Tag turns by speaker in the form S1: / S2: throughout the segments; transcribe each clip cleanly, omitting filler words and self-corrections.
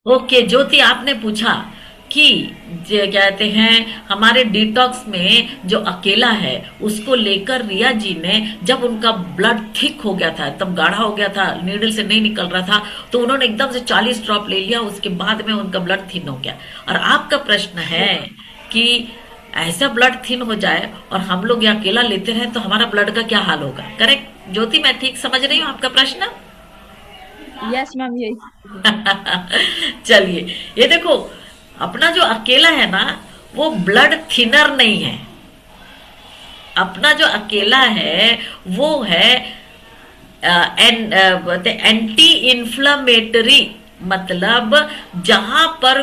S1: Okay ज्योति, आपने पूछा कि कहते हैं हमारे डिटॉक्स में जो अकेला है उसको लेकर रिया जी ने, जब उनका ब्लड थिक हो गया था, एकदम गाढ़ा हो गया था, नीडल से नहीं निकल रहा था, तो उन्होंने एकदम से 40 ड्रॉप ले लिया, उसके बाद में उनका ब्लड थिन हो गया। और आपका प्रश्न है कि ऐसा ब्लड थिन हो जाए और हम लोग ये अकेला लेते रहे तो हमारा ब्लड का क्या हाल होगा। करेक्ट ज्योति, मैं ठीक समझ रही हूँ आपका प्रश्न?
S2: यस मैम, यही है।
S1: चलिए, ये देखो, अपना जो अकेला है ना, वो ब्लड थिनर नहीं है। अपना जो अकेला है वो है एंटी इन्फ्लामेटरी। मतलब जहां पर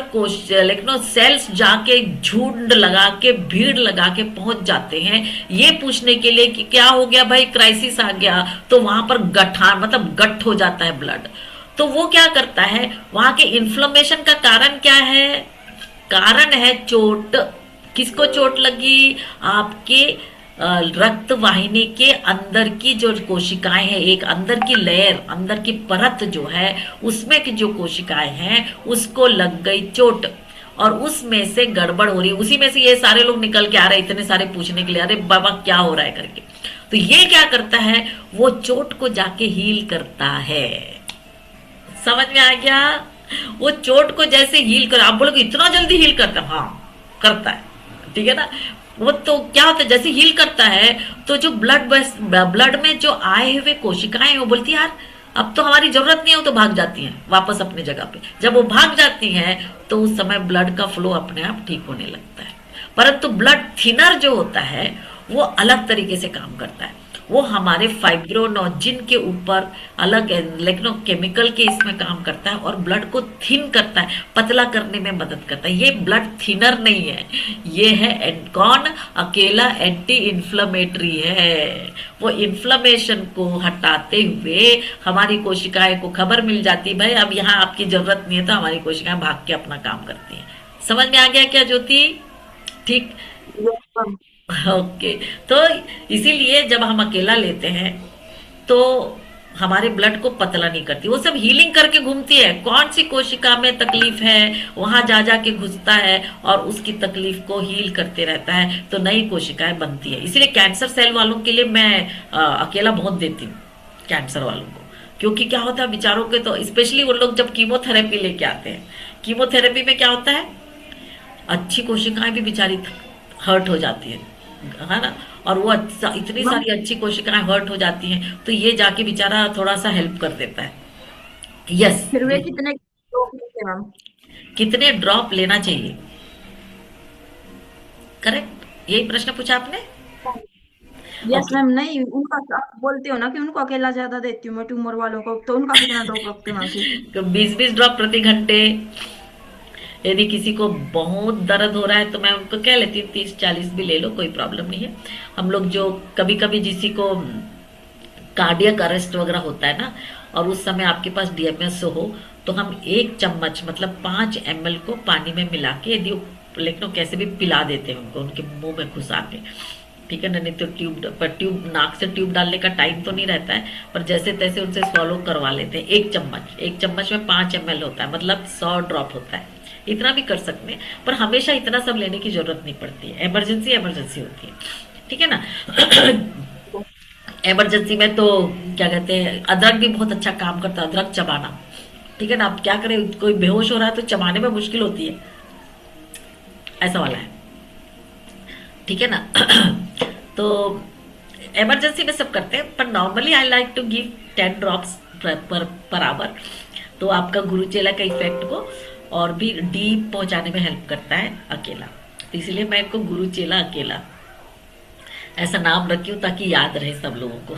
S1: लेकिन सेल्स जाके झुंड लगा के, भीड़ लगा के पहुंच जाते हैं, ये पूछने के लिए कि क्या हो गया भाई, क्राइसिस आ गया, तो वहां पर गठान मतलब गठ हो जाता है ब्लड। तो वो क्या करता है, वहां के इन्फ्लेमेशन का कारण क्या है? कारण है चोट। किसको चोट लगी? आपके रक्त वाहिनी के अंदर की जो कोशिकाएं हैं, एक अंदर की लेयर, अंदर की परत जो है, उसमें की जो कोशिकाएं हैं उसको लग गई चोट, और उसमें से गड़बड़ हो रही है। उसी में से ये सारे लोग निकल के आ रहे हैं, इतने सारे पूछने के लिए, अरे बाबा क्या हो रहा है करके। तो ये क्या करता है, वो चोट को जाके हील करता है। समझ में आ गया? वो चोट को जैसे हील कर, आप बोलोगे इतना जल्दी हील करता है? हाँ करता है, ठीक है ना। वो तो क्या होता है, जैसे हील करता है तो जो ब्लड में जो आए हुए कोशिकाएं हैं, वो बोलती है यार अब तो हमारी जरूरत नहीं है, वो तो भाग जाती हैं वापस अपनी जगह पे। जब वो भाग जाती हैं तो उस समय ब्लड का फ्लो अपने आप ठीक होने लगता है। परंतु ब्लड थिनर जो होता है वो अलग तरीके से काम करता है। वो हमारे फाइब्रोनोजिन के ऊपर अलग लेकिन केमिकल के इसमें काम करता है और ब्लड को थिन करता है, पतला करने में मदद करता है। ये ब्लड थिनर नहीं है, ये है कौन? अकेला एंटी इन्फ्लेमेटरी है। वो इन्फ्लेमेशन को हटाते हुए हमारी कोशिकाएं को खबर मिल जाती, भाई अब यहाँ आपकी जरूरत नहीं है, तो हमारी कोशिकाएं भाग के अपना काम करती हैं। समझ में आ गया क्या ज्योति? ठीक।
S2: Yes ma'am.
S1: ओके। तो इसीलिए जब हम अकेला लेते हैं तो हमारे ब्लड को पतला नहीं करती, वो सब हीलिंग करके घूमती है। कौन सी कोशिका में तकलीफ है वहां जा जा के घुसता है और उसकी तकलीफ को हील करते रहता है, तो नई कोशिकाएं बनती है। इसीलिए कैंसर सेल वालों के लिए मैं अकेला बहुत देती हूँ, कैंसर वालों को। क्योंकि क्या होता है बेचारों के, तो स्पेशली वो लोग जब कीमोथेरेपी लेके आते हैं, कीमोथेरेपी में क्या होता है, अच्छी कोशिकाएं भी बेचारी हर्ट हो जाती है ना। और वो इतनी
S2: मैम,
S1: सारी अच्छी कोशिकाएं हर्ट हो जाती हैं, तो ये जाके बेचारा थोड़ा सा हेल्प कर देता है। यस।
S2: फिर वे कितने लोग थे मैम?
S1: कितने ड्रॉप लेना चाहिए? करेक्ट, यही प्रश्न पूछा आपने।
S2: Yes
S1: okay.
S2: मैम, नहीं उनका आप बोलते हो ना कि उनको अकेला ज्यादा देती हूँ मैं ट्यूमर वालों को, तो उनका कितना ड्रॉप रखते हैं मैम फिर?
S1: तो 20-20 ड्रॉप प्रति घंटे। यदि किसी को बहुत दर्द हो रहा है तो मैं उनको कह लेती हूँ 30-40 भी ले लो, कोई प्रॉब्लम नहीं है। हम लोग जो कभी कभी किसी को कार्डियक अरेस्ट वगैरह होता है ना, और उस समय आपके पास डीएमएस हो, तो हम 1 चम्मच मतलब 5 ml को पानी में मिला के, यदि लेकिन वो कैसे भी पिला देते हैं उनको, उनके मुंह में घुसा के, ठीक है ना। नहीं तो ट्यूब नाक से ट्यूब डालने का टाइम तो नहीं रहता है, पर जैसे तैसे उनसे सॉलो करवा लेते हैं। 1 चम्मच, 1 चम्मच में 5 ml होता है, मतलब 100 ड्रॉप होता है। इतना भी कर सकते हैं, पर हमेशा इतना सब लेने की जरूरत नहीं पड़ती है, इमरजेंसी इमरजेंसी होती है, ठीक है ना। इमरजेंसी में तो क्या कहते हैं, अदरक भी बहुत अच्छा काम करता है, अदरक चबाना, ठीक है ना। अब क्या करें, कोई बेहोश हो रहा है तो चबाने में मुश्किल होती है, ऐसा वाला है, ठीक है ना। तो इमरजेंसी में सब करते हैं, पर normally I like to give 10 drops per hour. तो आपका गुरुचेला का इफेक्ट को और भी डीप पहुंचाने में हेल्प करता है अकेला। तो इसलिए मैं इनको गुरुचेला अकेला ऐसा नाम रखी हूँ ताकि याद रहे सब लोगों को।